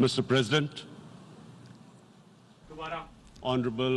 Mr. President, Honorable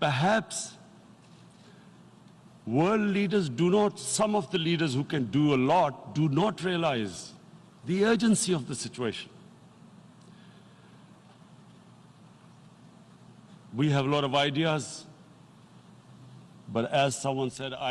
Perhaps world leaders do not, some of the leaders who can do a lot, do not realize the urgency of the situation. We have a lot of ideas, but as someone said,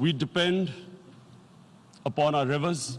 We depend upon our rivers.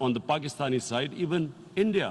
on the Pakistani side, even India.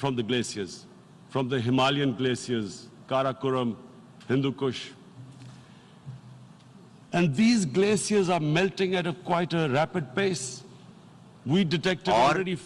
From the glaciers, from the Himalayan glaciers, Karakoram, Hindu Kush. And these glaciers are melting at quite a rapid pace. We detected already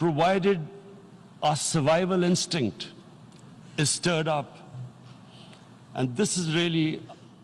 Provided our survival instinct is stirred up. And this is really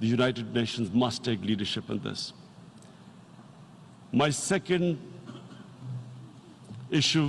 The United Nations must take leadership in this. My second issue,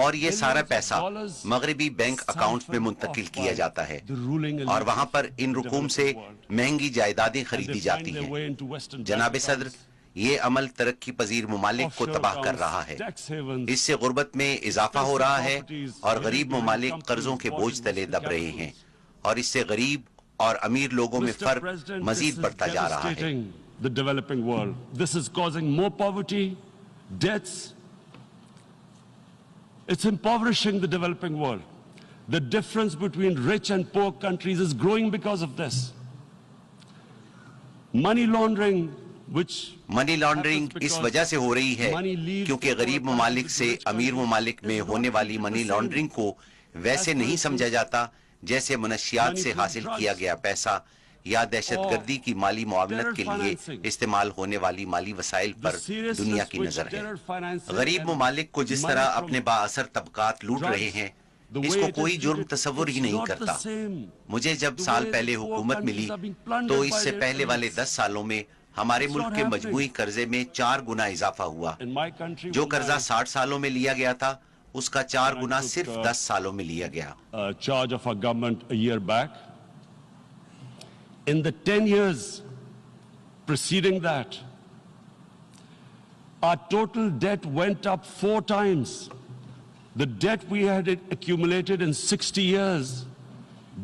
اور یہ سارا پیسہ مغربی bank account میں منتقل کیا جاتا ہے اور وہاں پر ان رقوم سے مہنگی جائیدادیں خریدی جاتی ہیں۔ جناب صدر، یہ عمل ترقی پذیر ممالک کو تباہ کر رہا ہے۔ اس سے غربت میں اضافہ ہو رہا ہے اور غریب ممالک قرضوں کے بوجھ تلے دب رہے ہیں اور اس سے غریب اور امیر لوگوں میں فرق مزید بڑھتا جا رہا ہے۔ The developing world. This is causing more poverty, deaths. It's impoverishing the developing world. The difference between rich and poor countries is growing because of this. Money laundering, which money laundering اس وجہ سے ہو رہی ہے کیونکہ غریب ممالک سے امیر ممالک میں ہونے والی منی لانڈرنگ کو ویسے نہیں سمجھا جاتا جیسے منشیات سے حاصل کیا گیا پیسہ یا دہشت گردی کی مالی معاونت کے لیے استعمال ہونے والی مالی وسائل پر دنیا کی نظر ہے۔ غریب ممالک کو جس طرح اپنے با اثر طبقات لوٹ رہے ہیں اس کو کوئی جرم تصور ہی نہیں کرتا۔ مجھے جب سال پہلے حکومت ملی تو اس سے پہلے والے 10 سالوں میں ہمارے ملک کے مجموعی قرضے میں 4 گنا اضافہ ہوا۔ جو قرضہ 60 سالوں میں لیا گیا تھا اس کا 4 گنا صرف 10 سالوں میں لیا گیا۔ Charge of our government a year back. In the 10 years preceding that, our total debt went up 4 times. The debt we had accumulated in 60 years,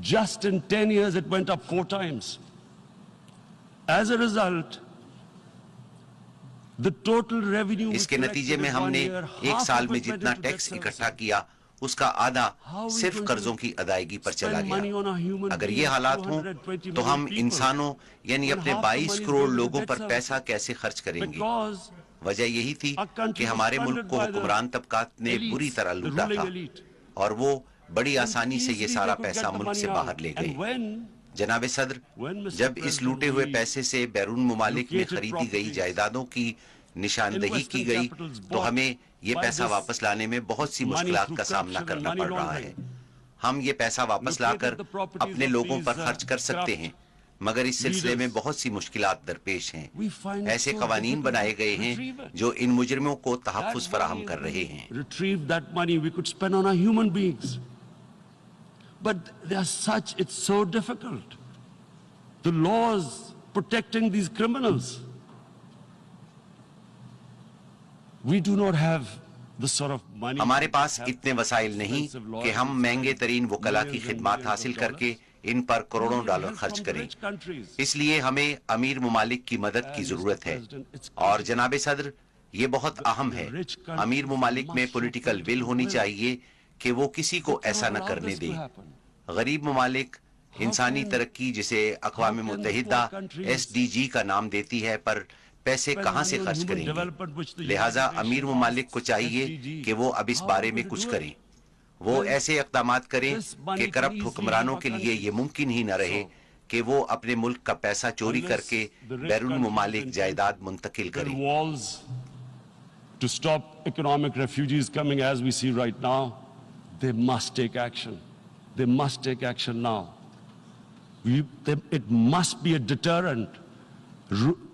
just in 10 years it went up 4 times. As a result, the total revenue اس کے نتیجے میں ہم نے ایک سال میں جتنا tax اکٹھا کیا اس کا آدھا صرف قرضوں کی ادائیگی پر چلا گیا۔ اگر یہ حالات ہوں تو ہم انسانوں یعنی اپنے 22 کروڑ لوگوں پر پیسہ کیسے خرچ کریں گے؟ وجہ یہی تھی کہ ہمارے ملک کو حکمران طبقات نے بری طرح لوٹا تھا اور وہ بڑی آسانی سے یہ سارا پیسہ ملک سے باہر لے گئے۔ جناب صدر، جب اس لوٹے ہوئے پیسے سے بیرون ممالک میں خریدی گئی جائیدادوں کی نشاندہی کی گئی تو ہمیں یہ پیسہ واپس لانے میں بہت سی مشکلات کا سامنا کرنا پڑ رہا ہے۔ ہم یہ پیسہ واپس لا کر اپنے لوگوں پر خرچ کر سکتے ہیں مگر اس سلسلے میں بہت سی مشکلات درپیش ہیں۔ ایسے قوانین بنائے گئے ہیں جو ان مجرموں کو تحفظ فراہم کر رہے ہیں۔ Retrieve that money we could spend on our human beings. But they are such, it's so difficult. The laws protecting these criminals. We do not have the sort of money. ہمارے پاس اتنے وسائل نہیں کہ ہم مہنگے ترین وکلا کی خدمات حاصل کر کے ان پر کروڑوں ڈالر خرچ کریں۔ اس لیے ہمیں امیر ممالک کی مدد کی ضرورت ہے اور جناب صدر یہ بہت اہم ہے۔ امیر ممالک میں پولیٹیکل ول ہونی چاہیے کہ وہ کسی کو ایسا نہ کرنے دیں۔ غریب ممالک انسانی ترقی جسے اقوام متحدہ SDG کا نام دیتی ہے پر پیسے کہاں سے خرچ کریں گے؟ لہٰذا امیر ممالک کو چاہیے کہ وہ اب اس بارے میں کچھ کریں۔ وہ ایسے اقدامات کریں کہ کرپٹ حکمرانوں کے لیے یہ ممکن ہی نہ رہے کہ وہ اپنے ملک کا پیسہ چوری کر کے بیرون ممالک جائیداد منتقل کریں۔ To stop economic refugees coming as we see right now, they must take action. They must take action now. It must be a deterrent.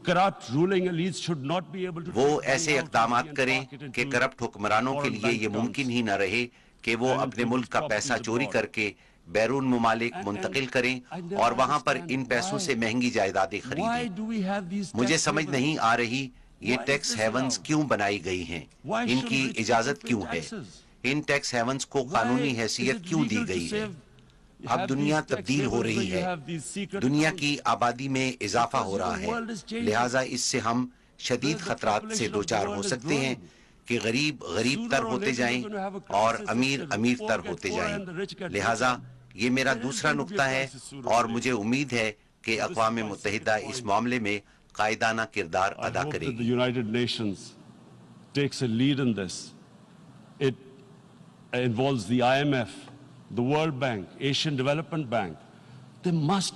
Corrupt ruling elites should not be able to. وہ ایسے اقدامات کریں کہ corrupt حکمرانوں کے لیے یہ ممکن ہی نہ رہے کہ وہ اپنے ملک کا پیسہ چوری کر کے بیرون ممالک منتقل کریں اور وہاں پر ان پیسوں سے مہنگی جائیدادیں خریدیں۔ مجھے سمجھ نہیں آ رہی یہ ٹیکس ہیونز کیوں بنائی گئی ہیں، ان کی اجازت کیوں ہے، ان ٹیکس ہیونز کو قانونی حیثیت کیوں دی گئی ہے۔ اب دنیا تبدیل ہو رہی ہے، دنیا کی آبادی میں اضافہ ہو رہا ہے، لہٰذا اس سے ہم شدید خطرات سے دوچار ہو سکتے ہیں کہ غریب غریب تر ہوتے جائیں اور امیر امیر تر ہوتے جائیں۔ لہٰذا یہ میرا دوسرا نقطہ ہے اور مجھے امید ہے کہ اقوام متحدہ اس معاملے میں قائدانہ کردار ادا کرے گی۔ The United Nations takes a lead in this. It involves the IMF, the World Bank, Asian Development Bank. They must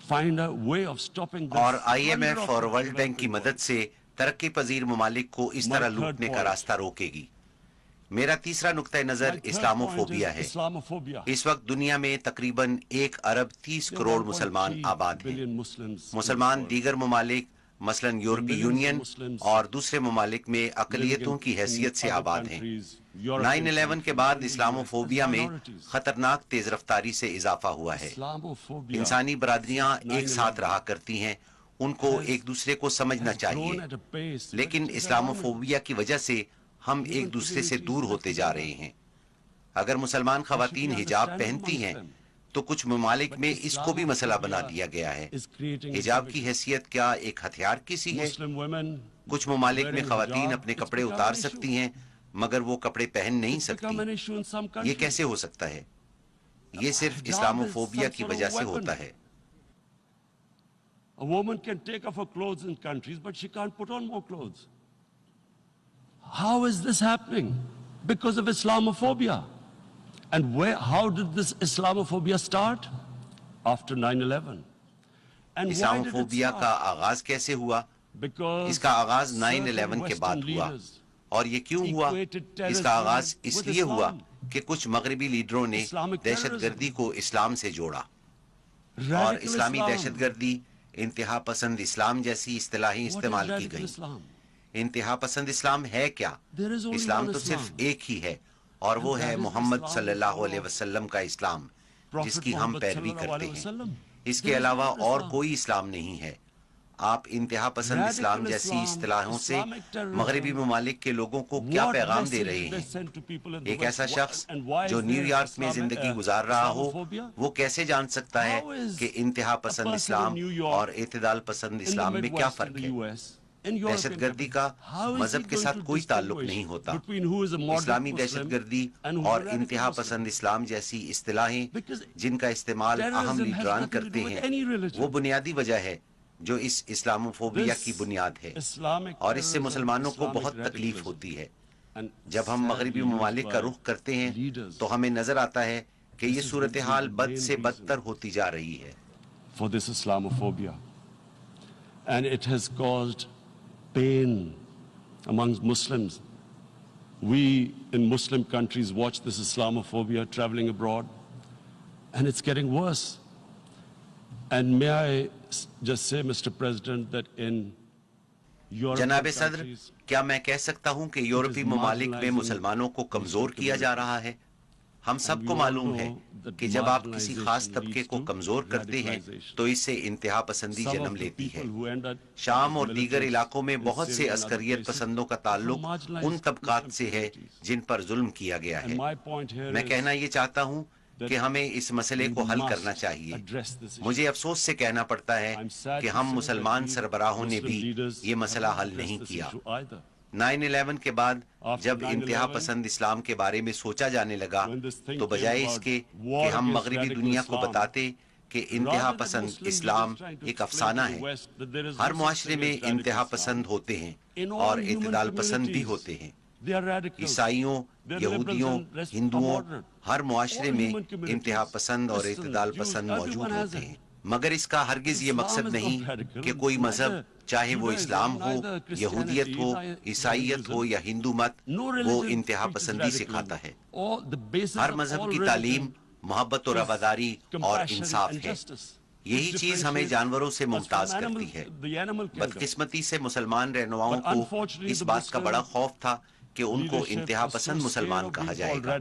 find a way of stopping this. اور IMF اور ورلڈ بینک کی مدد سے ترقی پذیر ممالک کو اس طرح لوٹنے کا راستہ روکے گی۔ میرا تیسرا نقطہ نظر اسلاموفوبیا ہے۔ اس وقت دنیا میں تقریباً 1 ارب 30 کروڑ مسلمان آباد ہیں۔ مسلمان دیگر ممالک مثلاً یورپی یونین اور دوسرے ممالک میں اقلیتوں کی حیثیت سے آباد ہیں۔ 9/11 کے بعد اسلاموفوبیا میں خطرناک تیز رفتاری سے اضافہ ہوا ہے۔ انسانی برادریاں ایک ساتھ رہا کرتی ہیں، ان کو ایک دوسرے کو سمجھنا چاہیے، لیکن اسلاموفوبیا کی وجہ سے ہم ایک دوسرے سے دور ہوتے جا رہے ہیں۔ اگر مسلمان خواتین حجاب پہنتی ہیں تو کچھ ممالک میں اس کو بھی مسئلہ بنا دیا گیا ہے۔ حجاب کی حیثیت کیا ایک ہتھیار کی سی ہے؟ کچھ ممالک میں خواتین اپنے کپڑے اتار سکتی ہیں مگر وہ کپڑے پہن نہیں سکتی۔ یہ کیسے ہو سکتا ہے؟ یہ صرف اسلاموفوبیا کی وجہ سے ہوتا ہے۔ A woman can take off her clothes in countries, but she can't put on more clothes. How is this happening? Because of Islamophobia. And how did this Islamophobia start? After 9/11. And Islamophobia کا آغاز کیسے ہوا؟ اس کا آغاز 9/11 کے بعد ہوا۔ اور یہ کیوں ہوا؟ اس کا آغاز اس لیے ہوا کہ کچھ مغربی لیڈروں نے دہشت گردی کو اسلام سے جوڑا، اور اسلامی دہشت گردی، انتہا پسند اسلام جیسی اصطلاحیں استعمال کی گئیں۔ انتہا پسند اسلام ہے کیا؟ اسلام تو صرف ایک ہی ہے، اور وہ ہے محمد صلی اللہ علیہ وسلم کا اسلام، جس کی ہم پیروی کرتے ہیں۔ اس کے علاوہ اور کوئی اسلام نہیں ہے۔ آپ انتہا پسند اسلام جیسی اصطلاحوں سے مغربی ممالک کے لوگوں کو کیا پیغام دے رہے ہیں؟ ایک ایسا شخص جو نیو یارک میں زندگی گزار رہا ہو، وہ کیسے جان سکتا ہے کہ انتہا پسند اسلام اور اعتدال پسند اسلام میں کیا فرق ہے؟ دہشت گردی کا مذہب کے ساتھ کوئی تعلق نہیں ہوتا۔ اسلامی دہشت گردی اور انتہا پسند اسلام جیسی اصطلاحیں جن کا استعمال اہم لیڈران کرتے ہیں، وہ بنیادی وجہ ہے جو اس اسلاموفوبیا کی بنیاد ہے، اور اس سے مسلمانوں کو بہت تکلیف ہوتی ہے۔ جب ہم مغربی ممالک کا رخ کرتے ہیں تو ہمیں نظر آتا ہے کہ یہ صورتحال بد سے بدتر ہوتی جا رہی ہے۔ For this Islamophobia, and it has caused pain amongst Muslims. We in Muslim countries watch this Islamophobia traveling abroad, and it's getting worse. And may I just say, Mr. President, that in جناب صدر، کیا میں کہہ سکتا ہوں کہ یورپی ممالک میں مسلمانوں کو کمزور کیا جا رہا ہے؟ ہم سب کو معلوم ہے کہ جب آپ کسی خاص طبقے کو کمزور کرتے ہیں تو اس سے انتہا پسندی جنم لیتی ہے۔ شام اور دیگر علاقوں میں بہت سے عسکریت پسندوں کا تعلق ان طبقات سے ہے جن پر ظلم کیا گیا ہے۔ میں کہنا یہ چاہتا ہوں کہ ہمیں اس مسئلے کو حل کرنا چاہیے۔ مجھے افسوس سے کہنا پڑتا ہے کہ ہم مسلمان سربراہوں نے بھی یہ مسئلہ حل نہیں کیا۔ 9/11 کے بعد جب انتہا پسند اسلام کے بارے میں سوچا جانے لگا تو بجائے اس کے کہ ہم مغربی دنیا کو بتاتے کہ انتہا پسند اسلام ایک افسانہ ہے، ہر معاشرے میں انتہا پسند ہوتے ہیں اور اعتدال پسند بھی ہوتے ہیں۔ عیسائیوں، یہودیوں، ہندوؤں، ہر معاشرے میں انتہا پسند اور اعتدال پسند موجود ہوتے ہیں، مگر اس کا ہرگز یہ مقصد نہیں کہ کوئی مذہب، چاہے وہ اسلام ہو، یہودیت ہو، عیسائیت ہو یا ہندو مت، وہ انتہا پسندی سکھاتا ہے۔ ہر مذہب کی تعلیم محبت و رواداری اور انصاف ہے۔ یہی چیز ہمیں جانوروں سے ممتاز کرتی ہے۔ بدقسمتی سے مسلمان رہنماؤں کو اس بات کا بڑا خوف تھا کہ ان کو انتہا پسند مسلمان کہا جائے گا،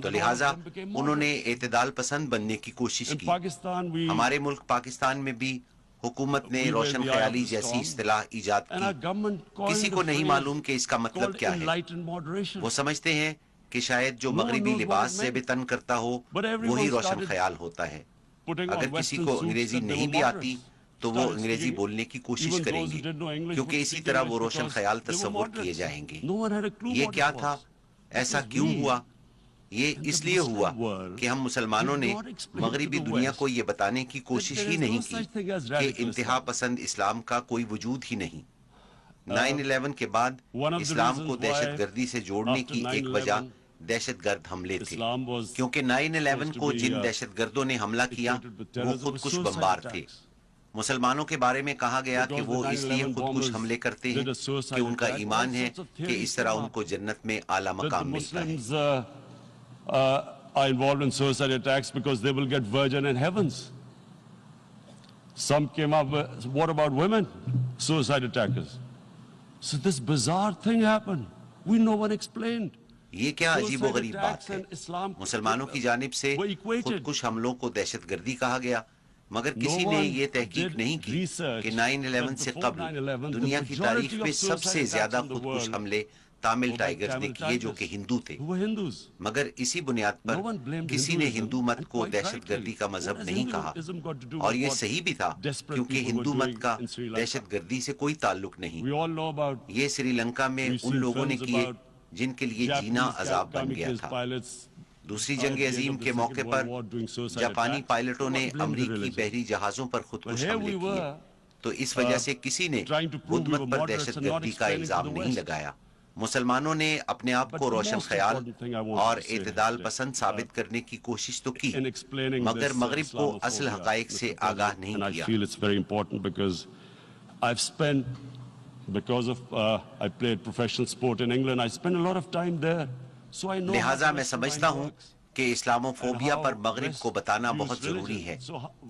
تو لہٰذا انہوں نے اعتدال پسند بننے کی کوشش کی۔ ہمارے ملک پاکستان میں بھی حکومت نے روشن خیالی جیسی اصطلاح ایجاد کی۔ کسی کو نہیں معلوم کہ اس کا مطلب کیا ہے۔ وہ سمجھتے ہیں کہ شاید جو مغربی لباس سے بھی تن کرتا ہو وہی روشن خیال ہوتا ہے۔ اگر کسی کو انگریزی نہیں بھی آتی تو وہ انگریزی بولنے کی کوشش کریں گے، کیونکہ اسی طرح وہ روشن خیال تصور کیے جائیں گے۔ یہ کیا تھا؟ ایسا کیوں ہوا؟ یہ اس لیے ہوا کہ ہم مسلمانوں نے مغربی دنیا کو یہ بتانے کی کوشش ہی نہیں کی کہ انتہا پسند اسلام کا کوئی وجود ہی نہیں۔ 9/11 کے بعد اسلام کو دہشت گردی سے جوڑنے کی ایک وجہ دہشت گرد حملے تھے، کیونکہ 9/11 کو جن دہشت گردوں نے حملہ کیا وہ خود کش بمبار تھے۔ مسلمانوں کے بارے میں کہا گیا کہ وہ اس لیے خود کش حملے کرتے ہیں کہ ان کا ایمان ہے کہ اس طرح ان کو جنت میں اعلیٰ مقام ملتا ہے۔ Are involved in suicide attacks because they will get virgin in heavens. Some came up with, what about women? Suicide attackers. So this bizarre thing happened. No one explained. یہ کیا عجیب و غریب بات ہے. مسلمانوں کی جانب سے خودکش حملوں کو دہشت گردی کہا گیا، مگر کسی نے یہ تحقیق نہیں کی کہ 9/11 سے قبل دنیا کی تاریخ میں سب سے زیادہ خودکش حملے تامل ٹائیگرز نے کیے جو کہ ہندو تھے. مگر اسی بنیاد پر کسی نے ہندو مت کو دہشت گردی کا مذہب نہیں کہا، اور یہ صحیح بھی تھا کیونکہ ہندو مت کا دہشت گردی سے کوئی تعلق نہیں. یہ سری لنکا میں ان لوگوں نے کیے جن کے لیے جینا عذاب بن گیا تھا. دوسری جنگ عظیم کے موقع پر جاپانی پائلٹوں نے امریکی بحری جہازوں پر خودکش حملے کیے، تو اس وجہ سے کسی نے بدھ مت پر دہشت گردی کا الزام نہیں لگایا. مسلمانوں نے اپنے آپ کو روشن خیال اور اعتدال پسند ثابت کرنے کی کوشش تو کی، مگر مغرب کو اصل حقائق سے آگاہ نہیں کیا. Because of I played professional sport in England, I spent a lot of time there, so I know. لہٰذا میں سمجھتا ہوں کہ اسلامو فوبیا پر مغرب کو بتانا بہت ضروری ہے،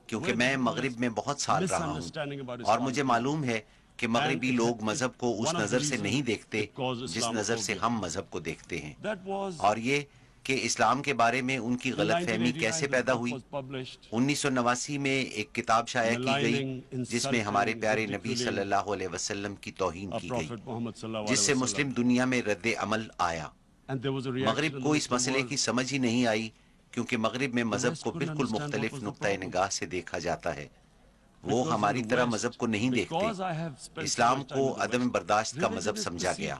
کیونکہ میں مغرب میں بہت سال رہا ہوں، اور مجھے معلوم ہے کہ مغربی لوگ مذہب کو اس نظر سے نہیں دیکھتے جس نظر سے ہم مذہب کو دیکھتے ہیں. اور یہ کہ اسلام کے بارے میں ان کی غلط فہمی کیسے پیدا ہوئی. 1989 میں ایک کتاب شائع کی گئی جس میں ہمارے پیارے نبی صلی اللہ علیہ وسلم کی توہین کی گئی، جس سے مسلم دنیا میں رد عمل آیا. مغرب کو اس مسئلے کی سمجھ ہی نہیں آئی، کیونکہ مغرب میں مذہب کو بالکل مختلف نقطۂ نگاہ سے دیکھا جاتا ہے. وہ ہماری طرح مذہب کو نہیں دیکھتے. اسلام کو عدم برداشت کا مذہب سمجھا گیا.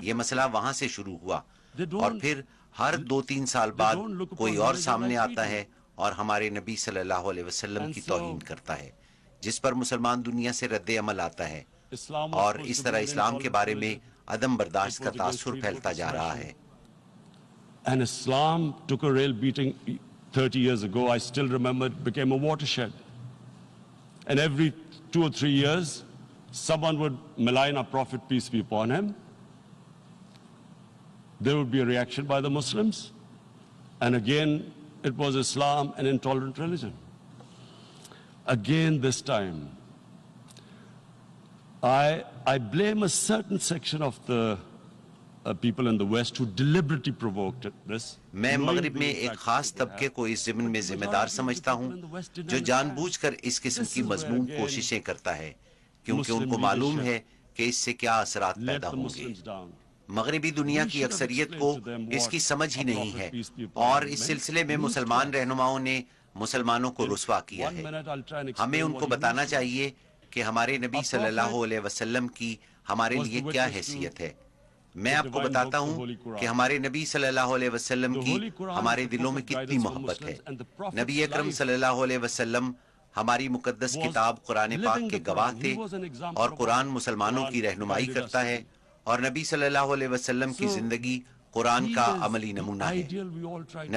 یہ مسئلہ وہاں سے شروع ہوا، اور پھر ہر 2-3 سال بعد کوئی اور سامنے آتا ہے اور ہمارے نبی صلی اللہ علیہ وسلم کی توہین کرتا ہے، جس پر مسلمان دنیا سے رد عمل آتا ہے، اور اس طرح اسلام کے بارے میں عدم برداشت کا تاثر پھیلتا جا رہا ہے. And Islam took a real beating 30 years ago. I still remember it became a watershed. And every 2 or 3 years, someone would malign our Prophet, peace be upon him. There would be a reaction by the Muslims. And again, it was Islam, an intolerant religion. Again this time, I blame a certain section of the people in the West who deliberately provoked this. میں مغرب میں ایک خاص طبقے کو اس ضمن میں ذمہ دار سمجھتا ہوں جو جان بوجھ کر اس قسم کی مذموم کوششیں کرتا ہے، کیونکہ ان کو معلوم ہے کہ اس سے کیا اثرات پیدا ہوں گے. مغربی دنیا کی اکثریت کو اس کی سمجھ ہی نہیں ہے، اور اس سلسلے میں مسلمان رہنماؤں نے مسلمانوں کو رسوا کیا ہے. ہمیں ان کو بتانا چاہیے کہ ہمارے نبی صلی اللہ علیہ وسلم کی ہمارے لیے کیا حیثیت ہے. میں آپ کو بتاتا ہوں کہ ہمارے نبی صلی اللہ علیہ وسلم کی ہمارے دلوں میں کتنی محبت ہے. نبی اکرم صلی اللہ علیہ وسلم ہماری مقدس کتاب قرآن پاک کے گواہ تھے، اور قرآن مسلمانوں کی رہنمائی کرتا ہے، اور نبی صلی اللہ علیہ وسلم کی زندگی قرآن کا عملی نمونہ ہے.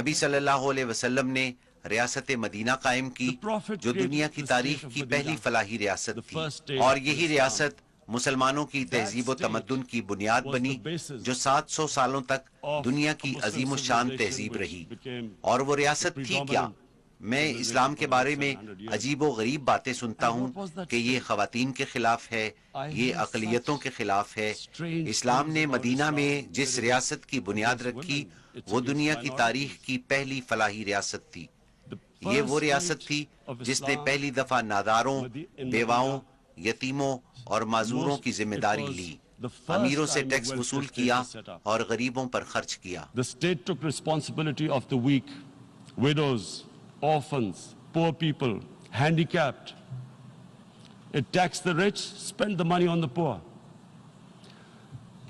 نبی صلی اللہ علیہ وسلم نے ریاست مدینہ قائم کی جو دنیا کی تاریخ کی پہلی فلاحی ریاست تھی، اور یہی ریاست مسلمانوں کی تہذیب و تمدن کی بنیاد بنی جو 700 سالوں تک دنیا کی عظیم الشان تہذیب رہی. اور وہ ریاست تھی کیا؟ میں اسلام کے بارے میں عجیب و غریب باتیں سنتا ہوں کہ یہ خواتین کے خلاف ہے، یہ اقلیتوں کے خلاف ہے. اسلام نے مدینہ میں جس ریاست کی بنیاد رکھی وہ دنیا کی تاریخ کی پہلی فلاحی ریاست تھی. یہ وہ ریاست تھی جس نے پہلی دفعہ ناداروں، بیواؤں، یتیموں اور معذوروں کی ذمہ داری لی، امیروں سے ٹیکس وصول کیا اور غریبوں پر خرچ کیا. The state took responsibility of the weak, widows, orphans, poor people, handicapped. It taxed the rich, spent the money on the poor.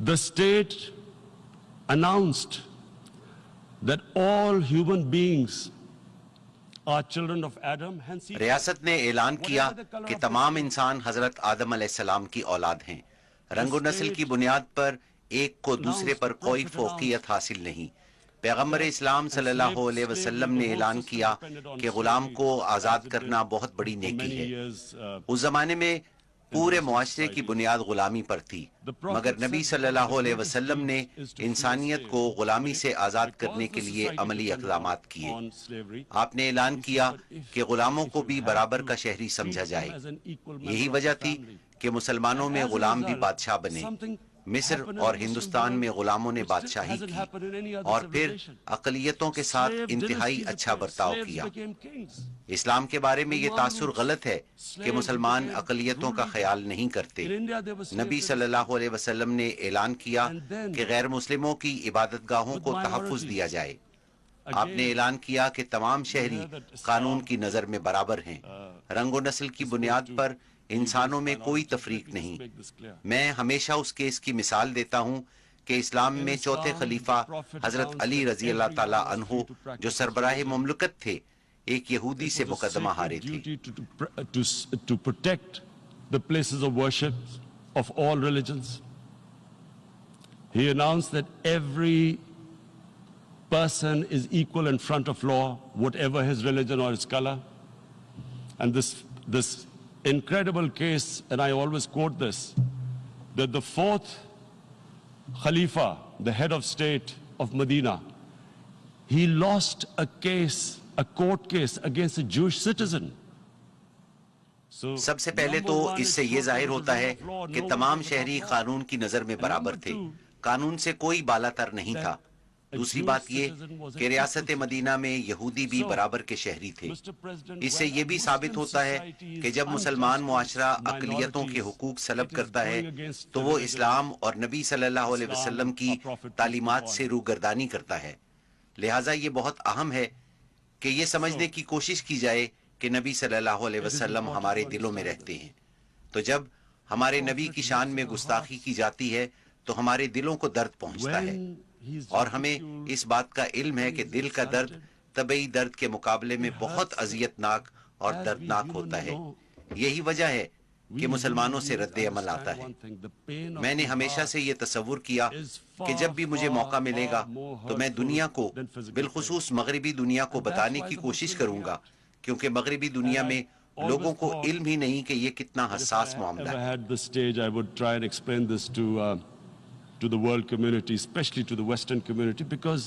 The state announced that all human beings are children of Adam. Hence, ریاست نے اعلان کیا کہ تمام انسان حضرت آدم علیہ السلام کی اولاد ہیں. رنگ و نسل کی بنیاد پر ایک کو دوسرے پر کوئی فوقیت حاصل نہیں. پیغمبر اسلام صلی اللہ علیہ وسلم نے اعلان کیا کہ غلام کو آزاد کرنا بہت بڑی نیکی ہے. اس زمانے میں پورے معاشرے کی بنیاد غلامی پر تھی، مگر نبی صلی اللہ علیہ وسلم نے انسانیت کو غلامی سے آزاد کرنے کے لیے عملی اقدامات کیے۔ آپ نے اعلان کیا کہ غلاموں کو بھی برابر کا شہری سمجھا جائے۔ یہی وجہ تھی کہ مسلمانوں میں غلام بھی بادشاہ بنے۔ مصر اور ہندوستان میں غلاموں نے بادشاہی کی اور پھر اقلیتوں کے ساتھ انتہائی اچھا برتاؤ کیا۔ اسلام کے بارے میں یہ تاثر غلط ہے کہ مسلمان اقلیتوں کا خیال نہیں کرتے۔ نبی صلی اللہ علیہ وسلم نے اعلان کیا کہ غیر مسلموں کی عبادت گاہوں کو تحفظ دیا جائے۔ آپ نے اعلان کیا کہ تمام شہری قانون کی نظر میں برابر ہیں۔ رنگ و نسل کی بنیاد پر انسانوں میں کوئی تفریق نہیں۔ میں ہمیشہ اس کیس کی مثال دیتا ہوں کہ اسلام میں چوتھے خلیفہ حضرت علی رضی اللہ تعالیٰ عنہ جو سربراہ مملکت تھے، ایک یہودی سے مقدمہ ہارے تھے۔ To protect the places of worship of all religions. He announced that every person is equal in front of law, whatever his religion or his color. And this incredible case, and I always quote this, that the fourth Khalifa, the head of state of Medina, he lost a case, a court case against a Jewish citizen. سب سے پہلے تو اس سے یہ ظاہر ہوتا ہے کہ تمام شہری قانون کی نظر میں برابر تھے، قانون سے کوئی بالا تر نہیں تھا۔ دوسری بات یہ کہ ریاست مدینہ میں یہودی بھی برابر کے شہری تھے۔ اس سے یہ بھی ثابت ہوتا ہے کہ جب مسلمان معاشرہ اقلیتوں کے حقوق سلب کرتا ہے تو وہ اسلام اور نبی صلی اللہ علیہ وسلم کی تعلیمات سے روگردانی کرتا ہے۔ لہٰذا یہ بہت اہم ہے کہ یہ سمجھنے کی کوشش کی جائے کہ نبی صلی اللہ علیہ وسلم ہمارے دلوں میں رہتے ہیں۔ تو جب ہمارے نبی کی شان میں گستاخی کی جاتی ہے تو ہمارے دلوں کو درد پہنچتا ہے، اور ہمیں اس بات کا علم ہے کہ دل کا درد طبعی درد کے مقابلے میں بہت اذیت ناک اور دردناک ہوتا ہے۔ یہی وجہ ہے کہ مسلمانوں سے رد عمل آتا ہے۔ میں نے ہمیشہ سے یہ تصور کیا کہ جب بھی مجھے موقع ملے گا تو میں دنیا کو، بالخصوص مغربی دنیا کو بتانے کی کوشش کروں گا، کیونکہ مغربی دنیا میں لوگوں کو علم ہی نہیں کہ یہ کتنا حساس معاملہ ہے۔ To the world community, especially to the Western community, because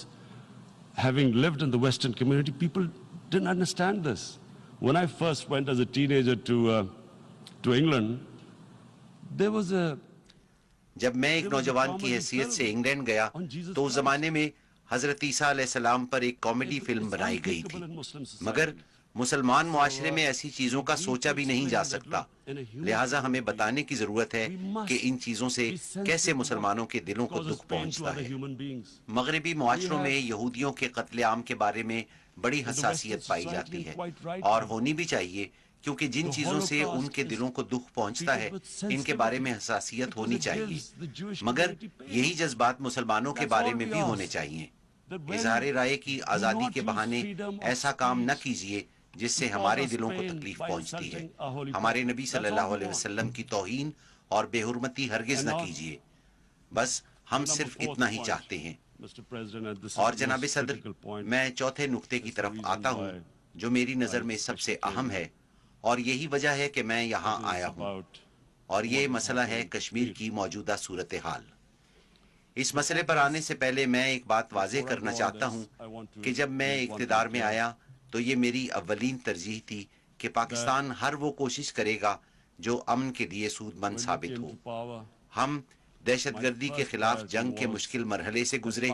having lived in the Western community, people didn't understand this. When I first went as a teenager to England, there was a... جب میں ایک نوجوان کی حیثیت سے England گیا تو اس زمانے میں حضرت عیسیٰ علیہ السلام پر ایک کامیڈی فلم بنائی گئی تھی، مگر مسلمان معاشرے میں ایسی چیزوں کا سوچا بھی نہیں جا سکتا۔ لہٰذا ہمیں بتانے کی ضرورت ہے کہ ان چیزوں سے کیسے مسلمانوں کے دلوں کو دکھ پہنچتا ہے۔ مغربی معاشروں میں یہودیوں کے قتل عام کے بارے میں بڑی حساسیت پائی جاتی ہے، اور ہونی بھی چاہیے، کیونکہ جن چیزوں سے ان کے دلوں کو دکھ پہنچتا ہے ان کے بارے میں حساسیت ہونی چاہیے، مگر یہی جذبات مسلمانوں کے بارے میں بھی ہونے چاہیے۔ اظہار رائے کی آزادی کے بہانے ایسا کام نہ کیجیے جس سے ہمارے دلوں کو تکلیف پہنچتی ہے۔ ہمارے نبی صلی اللہ علیہ وسلم کی توہین اور بے حرمتی ہرگز نہ کیجیے۔ بس ہم صرف اتنا ہی چاہتے ہیں۔ اور جناب صدر، میں چوتھے نقطے کی طرف آتا ہوں جو میری نظر میں سب سے اہم ہے، اور یہی وجہ ہے کہ میں یہاں آیا ہوں، اور یہ مسئلہ ہے کشمیر کی موجودہ صورتحال۔ اس مسئلے پر آنے سے پہلے میں ایک بات واضح کرنا چاہتا ہوں کہ جب میں اقتدار میں آیا تو یہ میری اولین ترجیح تھی کہ پاکستان ہر وہ کوشش کرے گا جو امن کے لیے سود مند ثابت ہو۔ ہم دہشت گردی کے خلاف جنگ کے مشکل مرحلے سے گزرے۔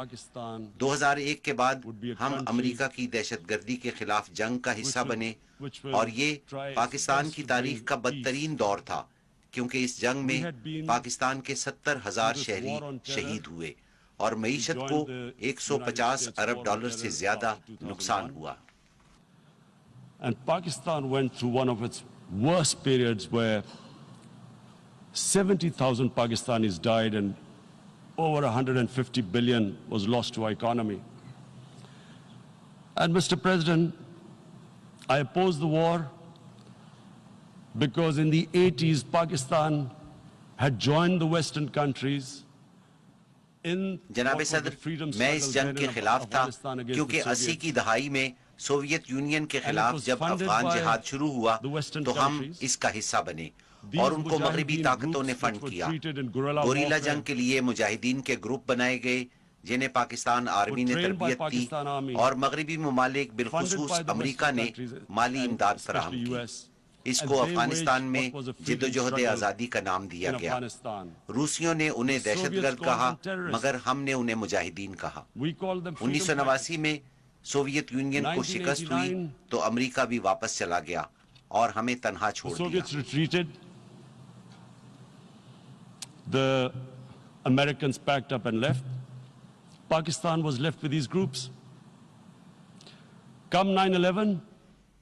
2001 کے بعد ہم امریکہ کی دہشت گردی کے خلاف جنگ کا حصہ بنے، اور یہ پاکستان کی تاریخ کا بدترین دور تھا، کیونکہ اس جنگ میں پاکستان کے 70,000 شہری شہید ہوئے اور معیشت کو 150 ارب ڈالر سے زیادہ نقصان ہوا۔ And Pakistan went through one of its worst periods where 70,000 Pakistanis died and over 150 billion was lost to our economy. And Mr. President, I oppose the war because in the 80s Pakistan had joined the Western countries in جناب صدر، میں اس جنگ کے خلاف تھا کیونکہ 80 کی دہائی میں سوویت یونین کے خلاف جب افغان جہاد شروع ہوا تو ہم اس کا حصہ بنے، اور ان کو مغربی طاقتوں نے فنڈ کیا. گوریلا جنگ کے لیے مجاہدین کے گروپ بنائے گئے جنہیں پاکستان آرمی نے تربیت دی اور مغربی ممالک بالخصوص امریکہ نے مالی امداد فراہم کی. اس کو افغانستان میں جدوجہد آزادی کا نام دیا گیا. روسیوں نے انہیں دہشت گرد کہا مگر ہم نے انہیں مجاہدین کہا. 1989 میں سوویت یونین کو شکست ہوئی تو امریکہ بھی واپس چلا گیا اور ہمیں تنہا چھوڑ دیا. The Americans packed up and left. Pakistan was left with these groups. Come 9/11.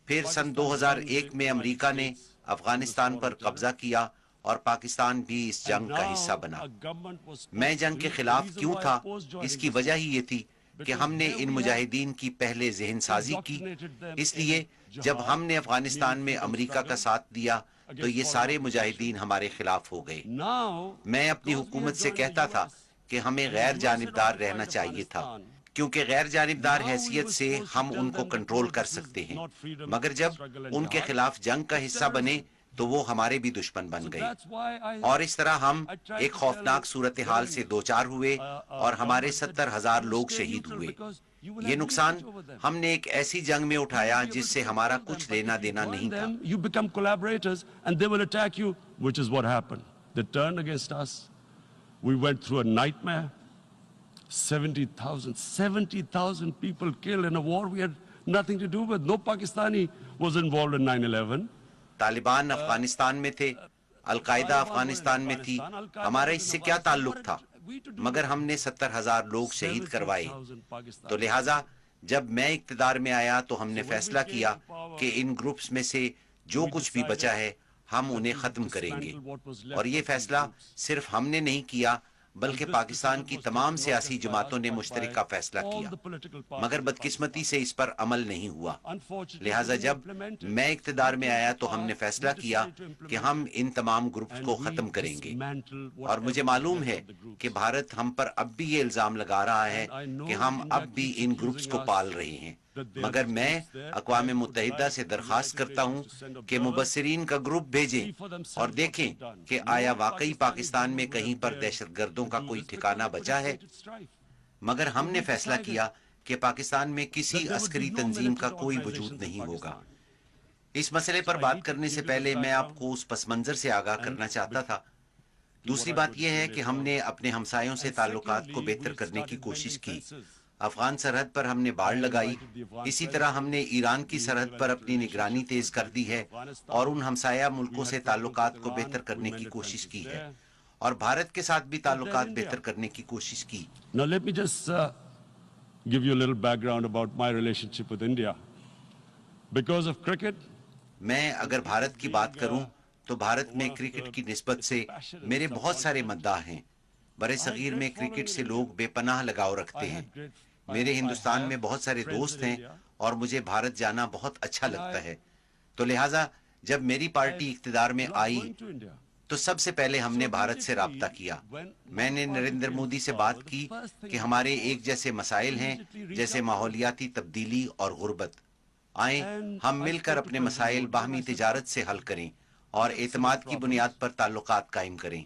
پھر سن 2001 میں امریکہ نے افغانستان پر قبضہ کیا اور پاکستان بھی اس جنگ کا حصہ بنا. میں جنگ کے خلاف کیوں تھا؟ اس کی وجہ ہی یہ تھی کہ ہم نے ان مجاہدین کی پہلے ذہن سازی کی. اس لیے جب ہم نے افغانستان میں امریکہ کا ساتھ دیا تو یہ سارے مجاہدین ہمارے خلاف ہو گئے. میں اپنی حکومت سے کہتا تھا کہ ہمیں غیر جانبدار رہنا چاہیے تھا کیونکہ غیر جانبدار حیثیت سے ہم ان کو کنٹرول کر سکتے ہیں، مگر جب ان کے خلاف جنگ کا حصہ بنے تو وہ ہمارے بھی دشمن بن گئے. اور اس طرح ہم ایک خوفناک صورتحال سے دوچار ہوئے اور ہمارے 70,000 لوگ شہید ہوئے. یہ نقصان ہم نے ایک ایسی جنگ میں اٹھایا جس سے ہمارا کچھ لینا دینا نہیں تھا. You become collaborators and they will attack you, which is what happened. They turned against us. We went through a nightmare. 70,000 people killed in a war we had nothing to do with. No Pakistani was involved in 9/11. Taliban Afghanistan میں تھے، القاعدہ افغانستان میں تھی، ہمارا اس سے کیا تعلق تھا؟ مگر ہم نے 70,000 لوگ شہید کروائے. تو لہٰذا جب میں اقتدار میں آیا تو ہم نے فیصلہ کیا کہ ان گروپس میں سے جو کچھ بھی بچا ہے ہم انہیں ختم کریں گے. اور یہ فیصلہ صرف ہم نے نہیں کیا بلکہ پاکستان کی تمام سیاسی جماعتوں نے مشترکہ فیصلہ کیا، مگر بدقسمتی سے اس پر عمل نہیں ہوا. لہٰذا جب میں اقتدار میں آیا تو ہم نے فیصلہ کیا کہ ہم ان تمام گروپس کو ختم کریں گے. اور مجھے معلوم ہے کہ بھارت ہم پر اب بھی یہ الزام لگا رہا ہے کہ ہم اب بھی ان گروپس کو پال رہے ہیں، مگر میں اقوام متحدہ سے درخواست کرتا ہوں کہ مبصرین کا گروپ بھیجیں اور دیکھیں کہ آیا واقعی پاکستان میں کہیں پر دہشت گردوں کا کوئی ٹھکانہ بچا ہے. مگر ہم نے فیصلہ کیا کہ پاکستان میں کسی عسکری تنظیم کا کوئی وجود نہیں ہوگا. اس مسئلے پر بات کرنے سے پہلے میں آپ کو اس پس منظر سے آگاہ کرنا چاہتا تھا. دوسری بات یہ ہے کہ ہم نے اپنے ہمسایوں سے تعلقات کو بہتر کرنے کی کوشش کی. افغان سرحد پر ہم نے باڑ لگائی، اسی طرح ہم نے ایران کی سرحد پر اپنی نگرانی تیز کر دی ہے اور ان ہمسایہ ملکوں سے تعلقات کو بہتر کرنے کی کوشش کی ہے اور بھارت کے ساتھ بھی تعلقات بہتر کرنے کی کوشش کی. Now let me just give you a little background about my relationship with India. Because of cricket, میں اگر بھارت کی بات کروں تو بھارت میں کرکٹ کی نسبت سے میرے بہت سارے مداح ہیں. برے صغیر میں کرکٹ سے لوگ بے پناہ لگاؤ رکھتے ہیں. میرے ہندوستان میں بہت سارے دوست ہیں اور مجھے بھارت جانا بہت اچھا لگتا ہے. تو لہٰذا جب میری پارٹی اقتدار میں آئی تو سب سے پہلے ہم نے بھارت سے رابطہ کیا. میں نے نریندر مودی سے بات کی کہ ہمارے ایک جیسے مسائل ہیں جیسے ماحولیاتی تبدیلی اور غربت. آئیں ہم مل کر اپنے مسائل باہمی تجارت سے حل کریں اور اعتماد کی بنیاد پر تعلقات قائم کریں.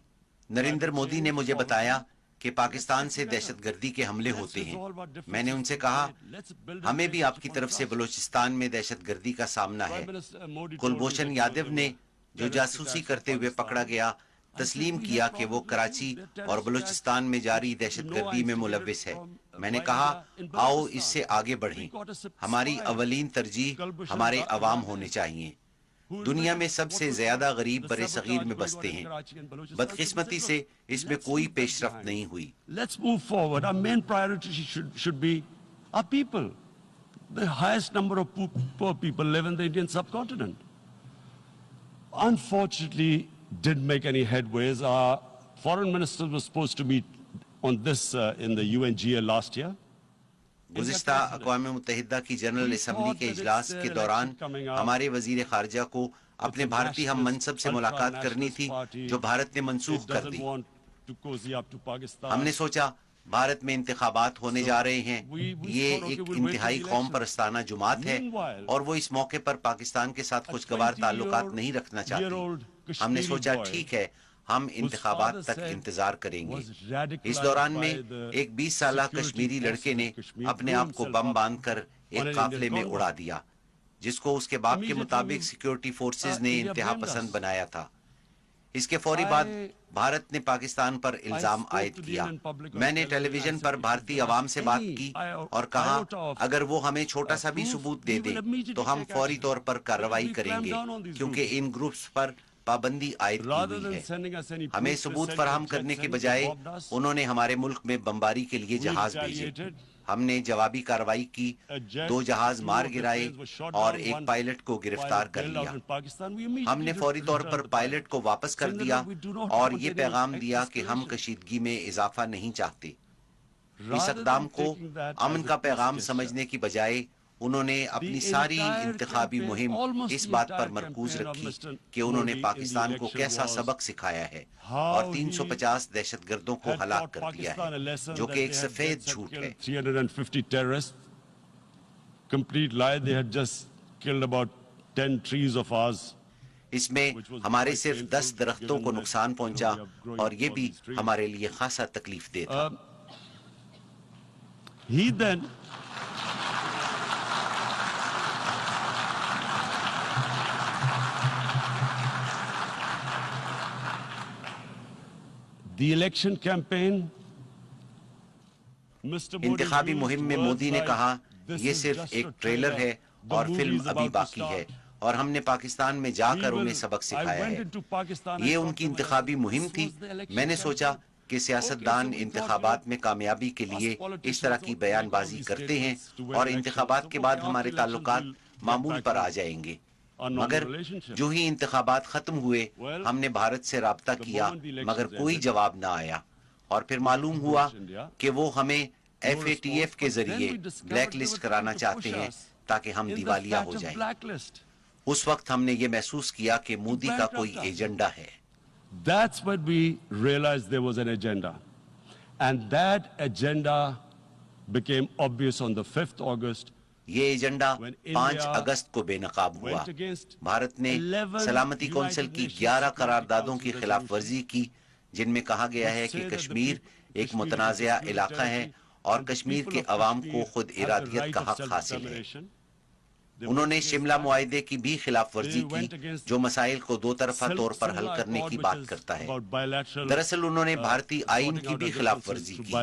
نریندر مودی نے مجھے بتایا کہ پاکستان سے دہشت گردی کے حملے ہوتے ہیں. میں نے ان سے کہا ہمیں بھی آپ کی طرف سے بلوچستان میں دہشت گردی کا سامنا ہے. کلبھوشن یادو نے جو جاسوسی کرتے ہوئے پکڑا گیا تسلیم کیا کہ وہ کراچی اور بلوچستان میں جاری دہشت گردی میں ملوث ہے. میں نے کہا آؤ اس سے آگے بڑھیں. ہماری اولین ترجیح ہمارے عوام ہونے چاہیے. دنیا میں سب سے زیادہ غریب برے صغیر میں بستے ہیں. بدقسمتی سے اس میں کوئی پیش رفت نہیں ہوئی. Let's move forward. Our main priority should be our people. The highest number of poor people live in the Indian subcontinent. Unfortunately, didn't make any headways. Our foreign ministers were supposed to meet on this in the UNGA last year. گزشتہ اقوام متحدہ کی general assembly کے اجلاس کے دوران ہمارے وزیر خارجہ کو اپنے بھارتی ہم منصب سے ملاقات کرنی تھی جو بھارت نے منسوخ کر دی. ہم نے سوچا بھارت میں انتخابات ہونے جا رہے ہیں. یہ ایک انتہائی قوم پرستانہ جماعت ہے اور وہ اس موقع پر پاکستان کے ساتھ خوشگوار تعلقات نہیں رکھنا چاہتی. ہم نے سوچا ٹھیک ہے ہم انتخابات تک انتظار کریں گے. اس دوران میں ایک 20 سالہ کشمیری لڑکے نے اپنے آپ کو بم باندھ کر ایک قافلے میں اڑا دیا جس کو اس کے باپ کے مطابق سیکیورٹی فورسز نے انتہا پسند بنایا تھا. اس کے فوری بعد بھارت نے پاکستان پر الزام عائد کیا. میں نے ٹیلی ویژن پر بھارتی عوام سے بات کی اور کہا اگر وہ ہمیں چھوٹا سا بھی ثبوت دے دیں تو ہم فوری طور پر کارروائی کریں گے کیونکہ ان گروپس پر پابندی عائد کی ہوئی ہے. ہمیں ثبوت فراہم کرنے کے بجائے انہوں نے ہمارے ملک میں بمباری کے لیے جہاز بھیجے. ہم نے جوابی کارروائی کی, 2 جہاز مار گرائے اور ایک پائلٹ کو گرفتار کر لیا. ہم نے فوری طور پر پائلٹ کو واپس کر دیا اور یہ پیغام دیا کہ ہم کشیدگی میں اضافہ نہیں چاہتے. اس اقدام کو امن کا پیغام سمجھنے کی بجائے انہوں نے اپنی ساری انتخابی مہم اس بات پر مرکوز رکھی کہ انہوں نے پاکستان کو کیسا سبق سکھایا ہے اور 350 دہشت گردوں کو ہلاک کر دیا ہے جو کہ ایک سفید جھوٹ ہے. 350 terrorists. Complete lie. They had just killed about 10 trees of ours. اس میں ہمارے صرف 10 درختوں کو نقصان پہنچا اور یہ بھی ہمارے لیے خاصا تکلیف دہ تھا. He then the election campaign. انتخابی مہم میں مودی نے کہا یہ صرف ایک ٹریلر ہے اور فلم ابھی باقی ہے اور ہم نے پاکستان میں جا کر انہیں سبق سکھایا ہے. یہ ان کی انتخابی مہم تھی. میں نے سوچا کہ سیاستدان انتخابات میں کامیابی کے لیے اس طرح کی بیان بازی کرتے ہیں اور انتخابات کے بعد ہمارے تعلقات معمول پر آ جائیں گے. مگر جو ہی انتخابات ختم ہوئے ہم نے بھارت سے رابطہ کیا مگر کوئی جواب نہ آیا اور پھر معلوم ہوا کہ وہ ہمیں FATF کے ذریعے بلیک لسٹ کرانا چاہتے ہیں تاکہ ہم دیوالیہ ہو جائیں. اس وقت ہم نے یہ محسوس کیا کہ مودی کا کوئی ایجنڈا ہے. That's when we realized there was an agenda. And that agenda became obvious on the 5th August. یہ ایجنڈا 5 اگست کو بے نقاب ہوا. بھارت نے سلامتی کونسل کی 11 قراردادوں کی خلاف ورزی کی جن میں کہا گیا ہے کہ کشمیر ایک متنازعہ علاقہ ہے اور کشمیر کے عوام کو خود ارادیت کا حق حاصل ہے. انہوں نے شملہ معاہدے کی بھی خلاف ورزی کی جو مسائل کو 2 طرفہ طور پر حل کرنے کی بات کرتا ہے. دراصل انہوں نے بھارتی آئین کی بھی خلاف ورزی کی.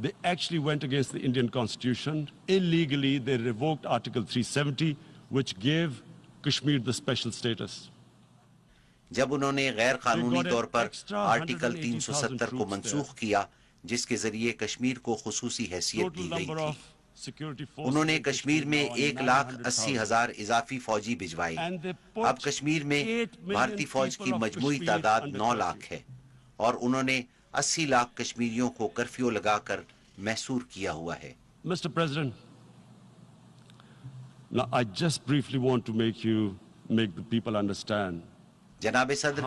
They actually went against the Indian Constitution. Illegally, they revoked Article 370, which gave Kashmir the special status. جب انہوں نے غیر قانونی طور پر آرٹیکل 370 کو منسوخ کیا جس کے ذریعے کشمیر کو خصوصی حیثیت دی گئی تھی, انہوں نے کشمیر میں 1,80,000 اضافی فوجی بھجوائے. اب کشمیر میں بھارتی فوج کی مجموعی تعداد 9 لاکھ ہے اور انہوں نے 80 لاکھ کشمیریوں کو کرفیو لگا کر محصور کیا ہوا ہے. Mr. President, now I just briefly want to make the people understand. جناب صدر,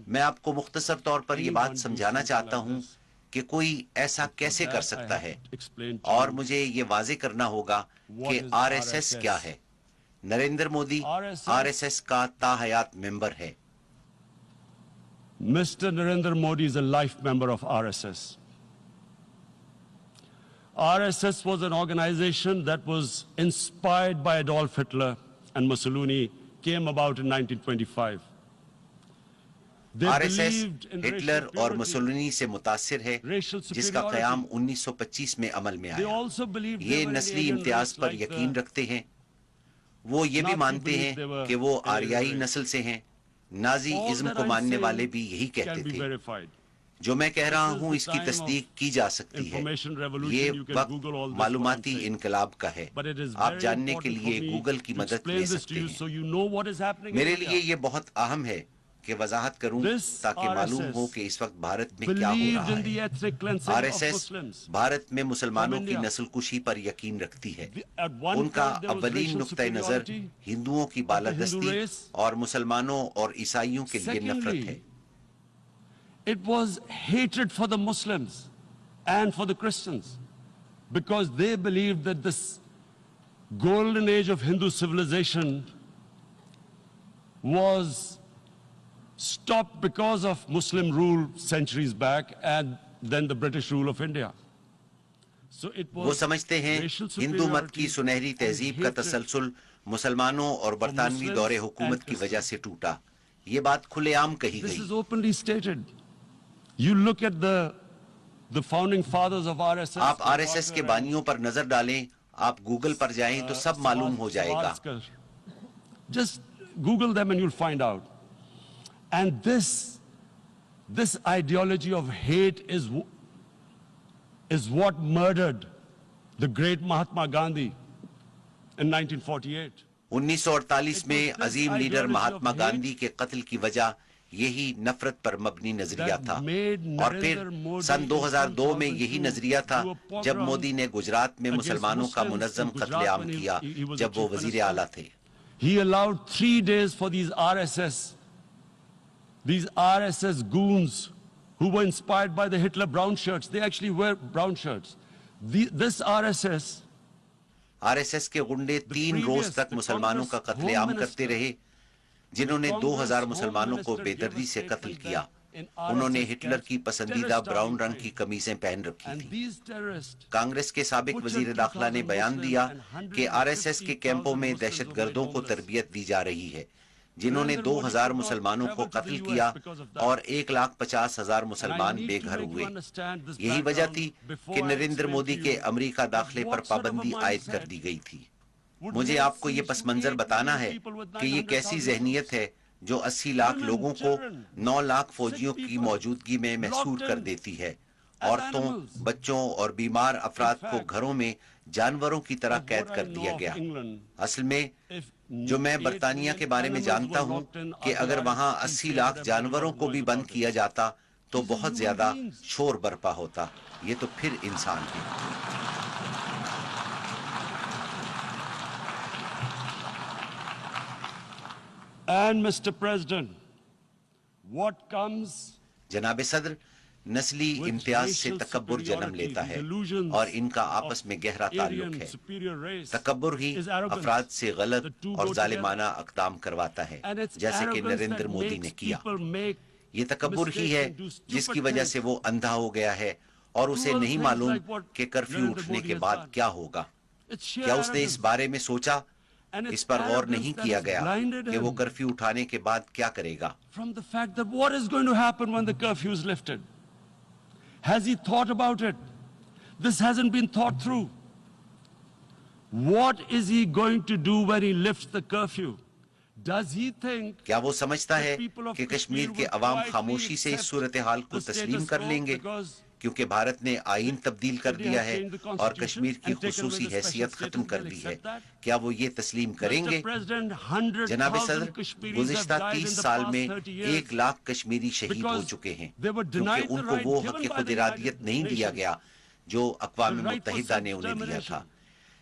میں آپ کو مختصر طور پر یہ بات سمجھانا چاہتا ہوں کہ کوئی ایسا کیسے کر سکتا ہے اور مجھے یہ واضح کرنا ہوگا کہ RSS کیا ہے. نریندر مودی RSS کا تاحیات ممبر ہے. Mr. Narendra Modi is a life member of RSS. RSS was an organization that was inspired by Adolf Hitler and Mussolini, came about in 1925. RSS Hitler اور مسولینی سے متاثر ہے جس کا قیام 1925 میں عمل میں آیا. یہ نسلی امتیاز پر یقین رکھتے ہیں. وہ یہ بھی مانتے ہیں کہ وہ آریائی نسل سے ہیں. نازی ازم کو ماننے والے بھی یہی کہتے تھے. جو میں کہہ رہا ہوں اس کی تصدیق کی جا سکتی ہے. یہ وقت معلوماتی انقلاب کا ہے. آپ جاننے کے لیے گوگل کی مدد لے سکتے ہیں. میرے لیے یہ بہت اہم ہے کہ وضاحت کروں تاکہ معلوم ہو کہ اس وقت بھارت میں کیا ہو رہا ہے. RSS بھارت میں مسلمانوں کی نسل کشی پر یقین رکھتی ہے. ان کا اولین نقطہ نظر ہندوؤں کی بالادستی اور مسلمانوں اور عیسائیوں کے لیے نفرت ہے. it was hatred for the Muslims and for the Christians, because they believed that this golden age of Hindu civilization was stopped because of Muslim rule centuries back and then the British rule of India. So it وہ was سمجھتے ہیں racial ہندو مت کی superiority سنہری and تہذیب کا hatred تسلسل مسلمانوں اور برطانوی Muslims دور and حکومت کی وجہ Christians. سے ٹوٹا. یہ بات کھلے عام کہی This گئی. is openly stated. You look at the founding fathers of RSS. آپ آر ایس ایس کے بانیوں پر نظر ڈالیں, آپ گوگل پر جائیں تو سب معلوم ہو جائے گا. Just Google them and you'll find out. And this ideology of hate is what murdered the great Mahatma Gandhi in 1948. 1948 میں عظیم لیڈر مہاتما گاندھی کے قتل کی وجہ یہی نفرت پر مبنی نظریہ تھا, اور پھر سن 2002 میں یہی نظریہ تھا جب مودی نے گجرات میں مسلمانوں کا منظم قتل عام کیا جب وہ وزیر اعلیٰ تھے. He allowed 3 days for these RSS goons who were inspired by the Hitler brown shirts. They actually wear brown shirts. This RSS R S S کے غنڈے 3 روز تک مسلمانوں کا قتل عام کرتے رہے, جنہوں نے 2000 مسلمانوں کو بے دردی سے قتل کیا. انہوں نے ہٹلر کی پسندیدہ براؤن رنگ کی قمیصیں پہن رکھی and تھیں. these terrorists کانگریس کے سابق وزیر داخلہ نے بیان دیا کہ آر ایس ایس کے کیمپوں میں دہشت گردوں کو تربیت دی جا رہی ہے, جنہوں نے 2000 مسلمانوں کو قتل کیا اور 1,50,000 مسلمان بے گھر ہوئے. یہی وجہ تھی کہ نریندر مودی کے امریکہ داخلے پر پابندی عائد کر دی گئی تھی. مجھے آپ کو یہ پس منظر بتانا ہے کہ یہ کیسی ذہنیت ہے جو 80 لاکھ لوگوں کو 9 لاکھ فوجیوں کی موجودگی میں محصور کر دیتی ہے. عورتوں, بچوں اور بیمار افراد کو گھروں میں جانوروں کی طرح قید کر دیا گیا. اصل میں جو میں برطانیہ کے بارے میں جانتا ہوں کہ اگر وہاں 80 لاکھ جانوروں کو بھی بند کیا جاتا تو بہت زیادہ شور برپا ہوتا. یہ تو پھر انسان ہے. And Mr. President, what comes جناب صدر, نسلی امتیاز سے تکبر جنم لیتا ہے اور ان کا آپس میں گہرا تعلق ہے. تکبر ہی افراد سے غلط اور ظالمانہ اقدام کرواتا ہے, جیسے کہ نریندر مودی نے کیا. یہ تکبر ہی ہے جس کی وجہ سے وہ اندھا ہو گیا ہے اور اسے نہیں معلوم کہ کرفیو اٹھنے کے بعد کیا ہوگا. کیا اس نے اس بارے میں سوچا؟ اس پر غور نہیں کیا گیا کہ وہ کرفیو اٹھانے کے بعد کیا کرے گا. from the fact that what is going to happen when the curfew is lifted? Has he thought about it? This hasn't been thought through. What is he going to do when he lifts the curfew? Does he think کیا وہ سمجھتا ہے کہ کشمیر کے عوام خاموشی سے اس صورتحال کو تسلیم کر لیں گے کیونکہ بھارت نے آئین تبدیل کر دیا ہے اور کشمیر کی خصوصی حیثیت ختم کر دی ہے؟ کیا وہ یہ تسلیم کریں گے؟ جناب صدر, گزشتہ 30 سال میں 1 لاکھ کشمیری شہید ہو چکے ہیں کیونکہ ان کو وہ حق خود ارادیت نہیں دیا گیا جو اقوام متحدہ نے انہیں دیا تھا.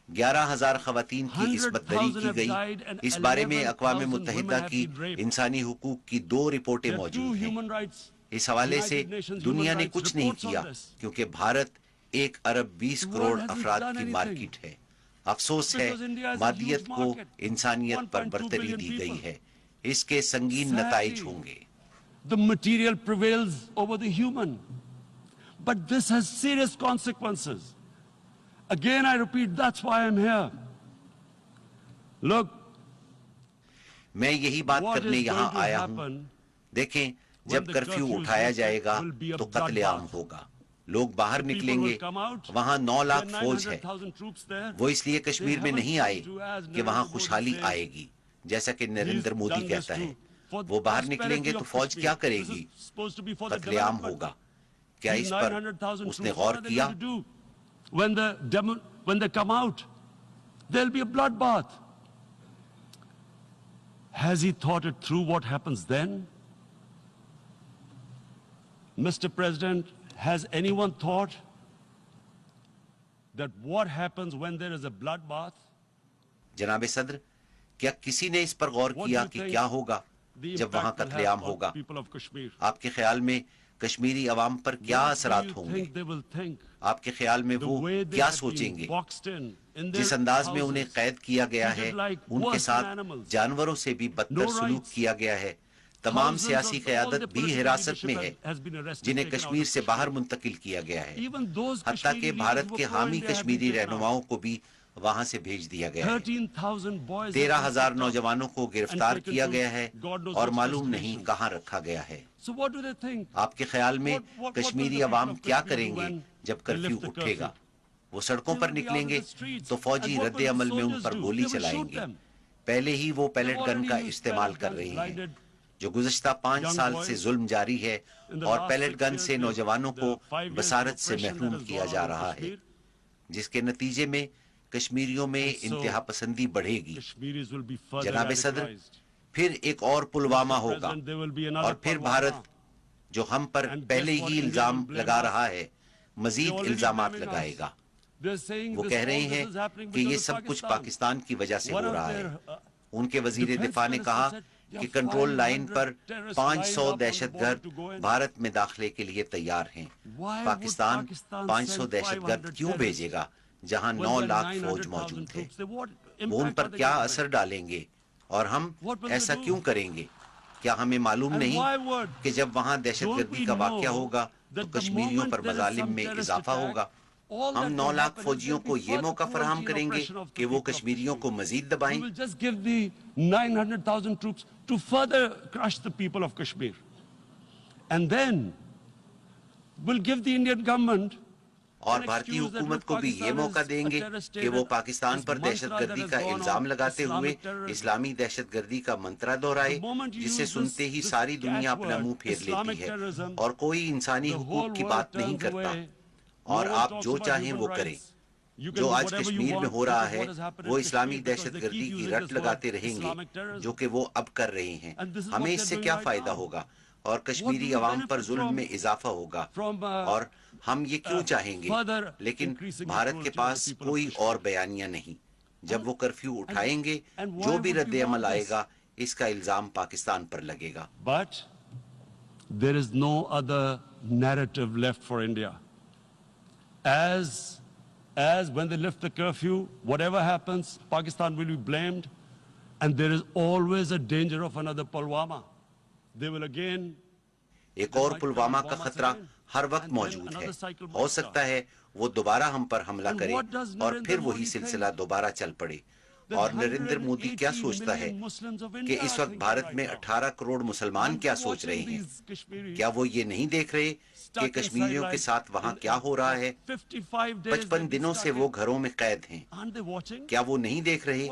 11,000 خواتین کی عصمت دری کی گئی. اس بارے میں اقوام متحدہ کی انسانی حقوق کی 2 رپورٹیں موجود ہیں. اس حوالے سے دنیا نے کچھ نہیں کیا کیونکہ بھارت 1 ارب 20 کروڑ افراد کی مارکیٹ ہے. افسوس ہے مادیت کو انسانیت پر برتری دی گئی ہے. اس کے سنگین نتائج ہوں گے. The material prevails over the human. But this has serious consequences. Again, I repeat, that's why I'm here. Look, میں یہی بات what کرنے is یہاں going to آیا ہوں. happen دیکھیں, جب کرفیو اٹھایا جائے گا تو قتل عام ہوگا. لوگ باہر نکلیں گے. وہاں 9 لاکھ فوج ہے. وہ اس لیے کشمیر میں نہیں آئے کہ وہاں خوشحالی آئے گی جیسا کہ نریندر مودی کہتا ہے. وہ باہر نکلیں گے تو فوج کیا کرے گی؟ قتل عام ہوگا. کیا اس پر اس نے غور کیا؟ When they come out, there'll be a bloodbath. Has he thought it through what happens then? Mr. President, has anyone thought that what happens when there is a bloodbath? جناب صدر, کیا کسی نے اس پر غور کیا کہ کیا ہوگا جب وہاں قتل عام ہوگا؟ آپ کے خیال میں کشمیری عوام پر کیا What do اثرات you ہوں گے؟ think they will think? آپ کے خیال میں The وہ way they کیا have سوچیں been گے؟ boxed in جس their انداز میں انہیں houses, قید کیا گیا ہے، treated like ان کے worse ساتھ than animals. جانوروں سے بھی بدتر No سلوک rights. کیا گیا ہے، تمام Thousands سیاسی of all قیادت the بھی political حراست میں leadership ہے، has been arrested, جنہیں taken out کشمیر of سے باہر Kashmir. منتقل کیا گیا ہے، Even those حتیٰ Kashmiri کہ leaders بھارت who کے were حامی pro-India have been Kashmiri taken out. رہنماؤں کو بھی وہاں سے بھیج دیا گیا ہے۔ 13,000 boys have 13,000 been picked up نوجوانوں کو گرفتار and taken کیا to گیا ہے God knows اور which معلوم نہیں frustration. کہاں رکھا گیا ہے۔ So what do they think? آپ کے خیال میں What will Kashmiri the people عوام of کیا Kashmir کریں do گے when جب they کرفیو lift the اٹھے گا؟ curfew? وہ سڑکوں They پر will be نکلیں out گے of the streets. تو فوجی And what رد will the عمل میں ان soldiers پر do? گولی They will چلائیں shoot گے۔ them. پہلے ہی وہ They've پیلٹ گن already کا used استعمال pellet کر guns, رہے ہیں، blinded جو گزشتہ 5 young سال boys. سے ظلم جاری ہے In the اور last پیلٹ 6 گن years, سے نوجوانوں کو the 5 years بصارت سے oppression that محروم has کیا gone جا on in رہا ہے، Kashmir. جس کے نتیجے میں کشمیریوں میں And so انتہا پسندی بڑھے گی۔ Kashmiris will be further جناب صدر، radicalized. پھر ایک اور پلوامہ Mr. ہوگا President, there will be another اور پھر Pulwama. بھارت جو ہم پر And پہلے guess what ہی India الزام will blame لگا us? رہا ہے، They're مزید already الزامات blaming لگائے us. گا۔ They're saying وہ this, کہہ رہے all this ہیں is happening کہ یہ because of سب کچھ Pakistan. پاکستان کی وجہ سے One ہو of رہا their, ہے۔ ان کے وزیر defense دفاع نے minister کہا said there کہ are control line 500 per terrorists 500 lined up on the دہشت border گرد to go in. بھارت میں داخلے کے لیے تیار ہیں۔ Why would Pakistan Pakistan 500 send دہشت گرد 500 کیوں بھیجے گا جہاں when 9 there are لاکھ فوج 900,000 موجود ہے؟ troops? What وہ ان impact پر are they کیا going to اثر make? ڈالیں گے اور ہم What will they ایسا do? کیوں کریں گے؟ کیا ہمیں معلوم And نہیں why would- کہ جب وہاں دہشت Don't گردی we کا واقعہ know ہوگا تو that the کشمیریوں moment پر there is مظالم some میں terrorist اضافہ attack, ہوگا؟ all ہم that 9 will lakh happen is فوجیوں there'll کو be یہ further موقع فراہم cruelty and کریں گے oppression of the کہ وہ people of کشمیریوں Kashmir. کو مزید We دبائیں۔ will just give the 900,000 troops to further crush the people of Kashmir. And then we'll give the Indian government اور an بھارتی excuse that حکومت look, کو بھی یہ Pakistan موقع is دیں a گے terrorist state کہ وہ and Pakistan this per mantra دہشت that گردی has کا gone الزام on, لگاتے ہوئے Islamic terrorism. اسلامی دہشت گردی کا منترا دہرائے، The moment you جس سے use سنتے ہی this ساری دنیا اپنا catchword, منہ پھیر لیتی Islamic ہے terrorism, اور کوئی انسانی the حقوق whole کی world بات نہیں turns کرتا، away. اور No one آپ talks جو about چاہیں human وہ کریں۔ rights. You can جو do آج whatever you کشمیر میں want ہو رہا because ہے what has happened وہ in اسلامی Kashmir because دہشت they گردی keep کی using رٹ this word, لگاتے رہیں گے Islamic terrorism. جو کہ وہ اب کر رہے ہیں۔ And this is what ہمیں they're اس سے doing کیا right فائدہ now. ہوگا اور What do کشمیری we عوام پر benefit ظلم from- میں اضافہ ہوگا، from, اور ہم یہ کیوں چاہیں گے؟ further لیکن increasing the بھارت کے cruelty of the pass people of کوئی Kashmir. اور بیانیہ نہیں۔ جب وہ کرفیو اٹھائیں گے and why جو بھی would رد we عمل want آئے this? گا اس کا الزام پاکستان پر لگے گا۔ But there is no other narrative left for India. As when they lift the curfew, whatever happens, Pakistan will be blamed, and there is always a danger of another Pulwama. They will again. ایک اور پلوامہ کا خطرہ ہر وقت موجود ہے، ہو سکتا ہے وہ دوبارہ ہم پر حملہ کرے اور پھر وہی سلسلہ دوبارہ چل پڑے۔ اور نریندر مودی کیا سوچتا ہے کہ اس وقت بھارت میں 18 کروڑ مسلمان کیا سوچ رہے ہیں؟ کیا وہ یہ نہیں دیکھ رہے کہ کشمیریوں کے ساتھ وہاں کیا ہو رہا ہے؟ 55 دنوں سے وہ گھروں میں قید ہیں، کیا وہ نہیں دیکھ رہے؟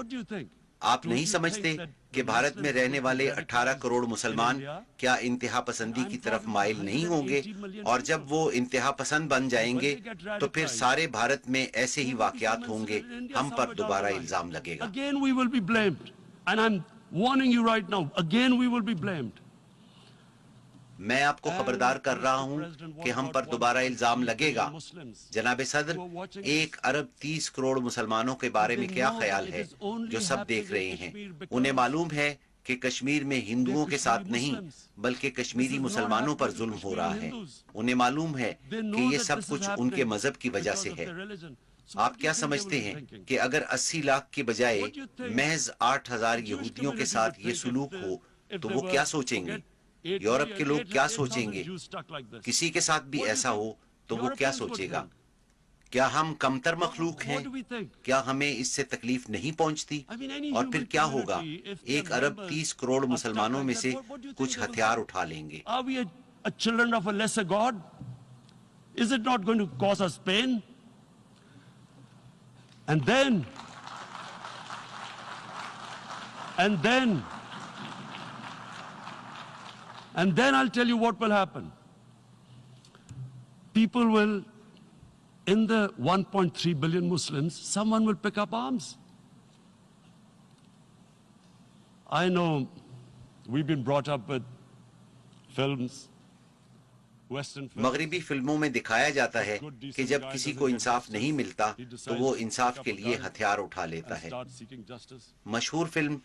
آپ نہیں سمجھتے کہ بھارت میں رہنے والے 18 کروڑ مسلمان کیا انتہا پسندی کی طرف مائل نہیں ہوں گے؟ اور جب وہ انتہا پسند بن جائیں گے تو پھر سارے بھارت میں ایسے ہی واقعات ہوں گے، ہم پر دوبارہ الزام لگے گا۔ Again we will be blamed. And I'm warning you right now, again we will be blamed. میں آپ کو خبردار کر رہا ہوں کہ ہم پر دوبارہ الزام لگے گا۔ جناب صدر، 1 ارب 30 کروڑ مسلمانوں کے بارے میں کیا خیال ہے جو سب دیکھ رہے ہیں؟ انہیں معلوم ہے کہ کشمیر میں ہندوؤں کے ساتھ نہیں بلکہ کشمیری مسلمانوں پر ظلم ہو رہا ہے۔ انہیں معلوم ہے کہ یہ سب کچھ ان کے مذہب کی وجہ سے ہے۔ آپ کیا سمجھتے ہیں کہ اگر 80 لاکھ کے بجائے محض 8,000 یہودیوں کے ساتھ یہ سلوک ہو تو وہ کیا سوچیں گے؟ یورپ کے لوگ کیا سوچیں گے؟ کسی کے ساتھ بھی ایسا ہو تو وہ کیا سوچے گا؟ کیا ہم کمتر مخلوق ہیں؟ کیا ہمیں اس سے تکلیف نہیں پہنچتی؟ اور پھر کیا ہوگا؟ 1 ارب 30 کروڑ مسلمانوں میں سے کچھ ہتھیار اٹھا لیں گے۔ Are we a children of a lesser God? Is it not going to cause us pain? And then I'll tell you what will happen. People will, in the 1.3 billion Muslims, someone will pick up arms. I know we've been brought up with films, Western films. مغربی فلموں میں دکھایا جاتا ہے کہ جب کسی کو انصاف نہیں ملتا تو وہ انصاف کے لیے ہتھیار اٹھا لیتا ہے۔ مشہور فلم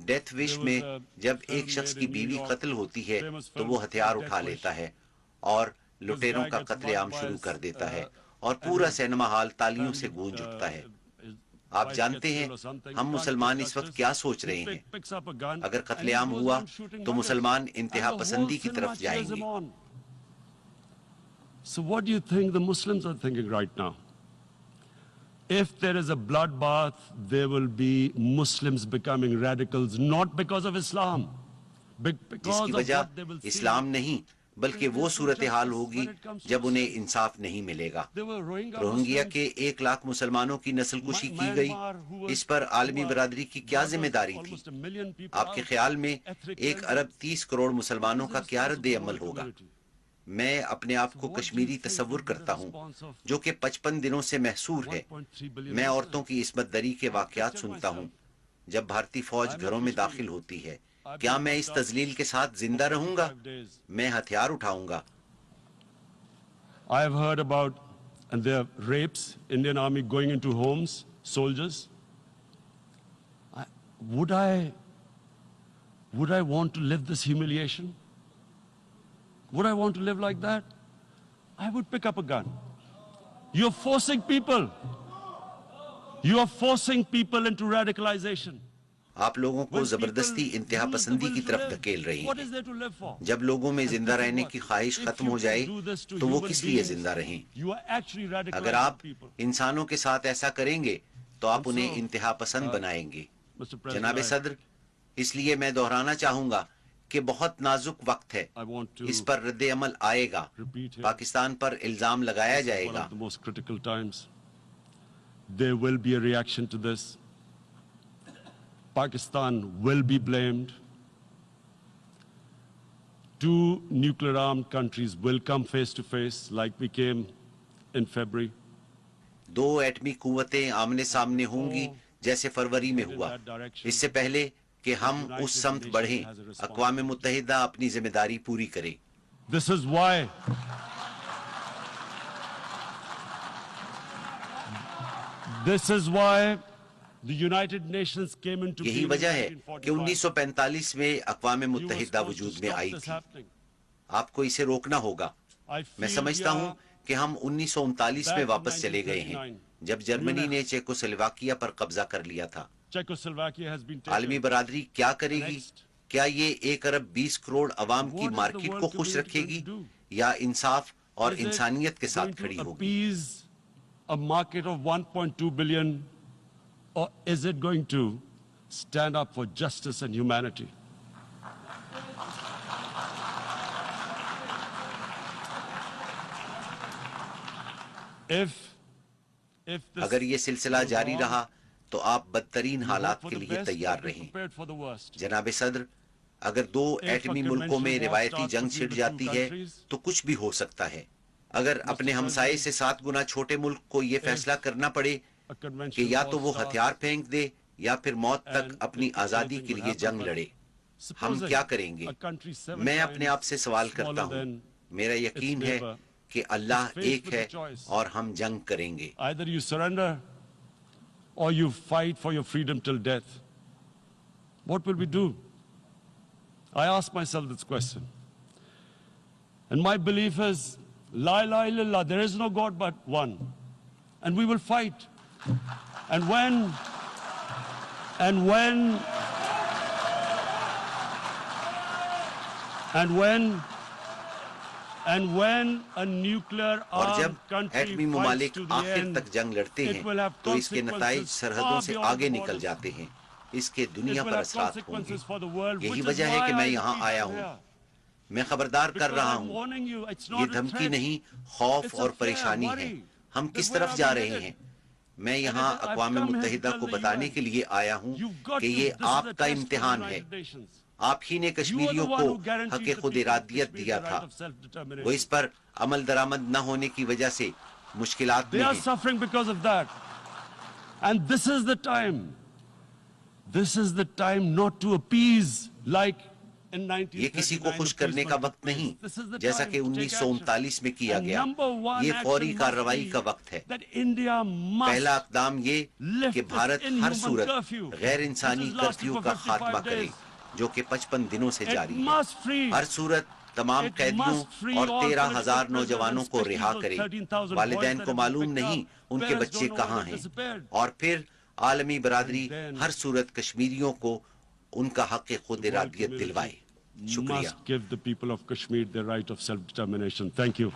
ڈیتھ وش میں جب ایک شخص کی بیوی قتل ہوتی ہے تو وہ ہتھیار اٹھا لیتا ہے اور لٹیروں کا قتل عام شروع کر دیتا ہے اور پورا سینما ہال تالیوں سے گونج اٹھتا ہے. آپ جانتے ہیں ہم مسلمان اس وقت کیا سوچ رہے ہیں؟ اگر قتل عام ہوا تو مسلمان انتہا پسندی کی طرف جائیں گے. So what do you think the Muslims are thinking right now? If there is a bloodbath, there will be Muslims becoming radicals, not because of Islam, جس because کی of وجہ what they will see. اسلام نہیں بلکہ وہ صورتحال ہوگی جب انہیں انصاف نہیں ملے گا. روہنگیا کے 1 لاکھ مسلمانوں کی نسل کشی کی گئی. اس پر عالمی برادری کی کیا ذمہ داری تھی؟ آپ کے خیال میں 1 ارب 30 کروڑ مسلمانوں کا کیا رد عمل ہوگا؟ میں اپنے آپ کو کشمیری تصور کرتا ہوں جو کہ 55 دنوں سے محصور ہے. میں عورتوں کی عصمت دری کے واقعات سنتا ہوں جب بھارتی فوج گھروں میں داخل ہوتی ہے. کیا میں اس تذلیل کے ساتھ زندہ رہوں گا؟ میں ہتھیار اٹھاؤں گا. I have heard about and there are rapes, Indian army going into homes, soldiers. Would I want to live this humiliation? Would I want to live like that? I would pick up a gun. You're forcing people. You are forcing people into radicalization. آپ لوگوں کو زبردستی انتہا پسندی کی طرف دھکیل رہی ہیں. جب لوگوں میں زندہ رہنے کی خواہش ختم ہو جائے تو وہ کس لیے زندہ رہیں؟ اگر آپ انسانوں کے ساتھ ایسا کریں گے تو آپ انہیں انتہا پسند بنائیں گے. جناب صدر، اس لیے میں دہرانا چاہوں گا کہ بہت نازک وقت ہے. اس پر رد عمل آئے گا. پاکستان پر الزام لگایا جائے گا. There will be a reaction to this. Pakistan will be blamed. 2 nuclear armed countries will come face to face like we came in February. 2 ایٹمی قوتیں آمنے سامنے ہوں گی جیسے فروری میں ہوا. اس سے پہلے کہ ہم اس سمت بڑھیں، اقوام متحدہ اپنی ذمہ داری پوری کرے. This is why the United Nations came into being. یہی وجہ ہے کہ 1945 میں اقوام متحدہ وجود میں آئی تھی. آپ کو اسے روکنا ہوگا. میں سمجھتا ہوں کہ ہم 1939 میں واپس چلے گئے ہیں جب جرمنی نے چیکوسلواکیہ پر قبضہ کر لیا تھا. عالمی برادری کیا کرے گی؟ کیا یہ 1 ارب 20 کروڑ عوام کی مارکیٹ کو خوش رکھے گی یا انصاف اور انسانیت کے ساتھ کھڑی ہوگی؟ A market of 1.2 billion, or is it going to stand up for justice and humanity? اگر یہ سلسلہ جاری رہا تو آپ بدترین حالات کے لیے تیار رہیں. جناب صدر، اگر 2 ایٹمی ملکوں میں روایتی جنگ چھڑ جاتی ہے تو کچھ بھی ہو سکتا ہے. اگر اپنے ہمسائے سے 7 گنا چھوٹے ملک کو یہ فیصلہ کرنا پڑے کہ یا تو وہ ہتھیار پھینک دے یا پھر موت تک اپنی آزادی کے لیے جنگ لڑے، ہم کیا کریں گے؟ میں اپنے آپ سے سوال کرتا ہوں. میرا یقین ہے کہ اللہ ایک ہے اور ہم جنگ کریں گے. Either you surrender or you fight for your freedom till death. What will we do? I ask myself this question. And my belief is, La ilaha illallah, there is no God but one. And we will fight. And when a nuclear اور جب armed country ایٹمی fights ممالک to the آخر end, تک جنگ لڑتے it ہیں will have تو اس کے نتائج consequences سرحدوں far سے beyond آگے the نکل borders. جاتے ہیں. اس کے دنیا It will پر have اثرات ہوں consequences for the گے. world, یہی which is وجہ ہے کہ why میں I یہاں repeat آیا it ہوں. here. میں خبردار کر Because رہا I'm ہوں. warning you, it's یہ not a دھمکی threat. نہیں، خوف It's a اور fear, پریشانی worry ہے. ہم that کس where طرف are جا we رہے headed? ہیں؟ میں یہاں I've اقوام come here to متحدہ tell کو the بتانے UN, کے لیے آیا ہوں you've got کہ to, یہ this is آپ the کا test of the امتحان ہے. United Nations. آپ ہی نے You are the کشمیریوں one کو who guaranteed حق the خود people of ارادیت Kashmir دیا the تھا. right of self-determination. وہ اس پر عمل درآمد نہ ہونے کی وجہ سے مشکلات They میں are ہیں. suffering because of that. And this is the time. This is the time not to appease like in 1939. یہ کسی کو خوش کرنے کا وقت نہیں جیسا کہ 1939 میں کیا گیا. یہ فوری کارروائی کا وقت ہے. پہلا اقدام یہ کہ بھارت ہر صورت غیر انسانی کرفیو کا خاتمہ کرے جو کہ 55 دنوں سے جاری ہے. ہر صورت تمام It قیدیوں must free اور all 13,000 political نوجوانوں کو prisoners, رہا especially کرے. those 13,000 والدین boys کو that معلوم have been نہیں picked up. ان کے Parents بچے don't know کہاں where they've ہیں. disappeared. اور پھر عالمی برادری And then ہر صورت کشمیریوں کو ان کا حق خود the world ارادیت community دلوائے. شکریہ. must give the people of Kashmir their right of self-determination. Thank you.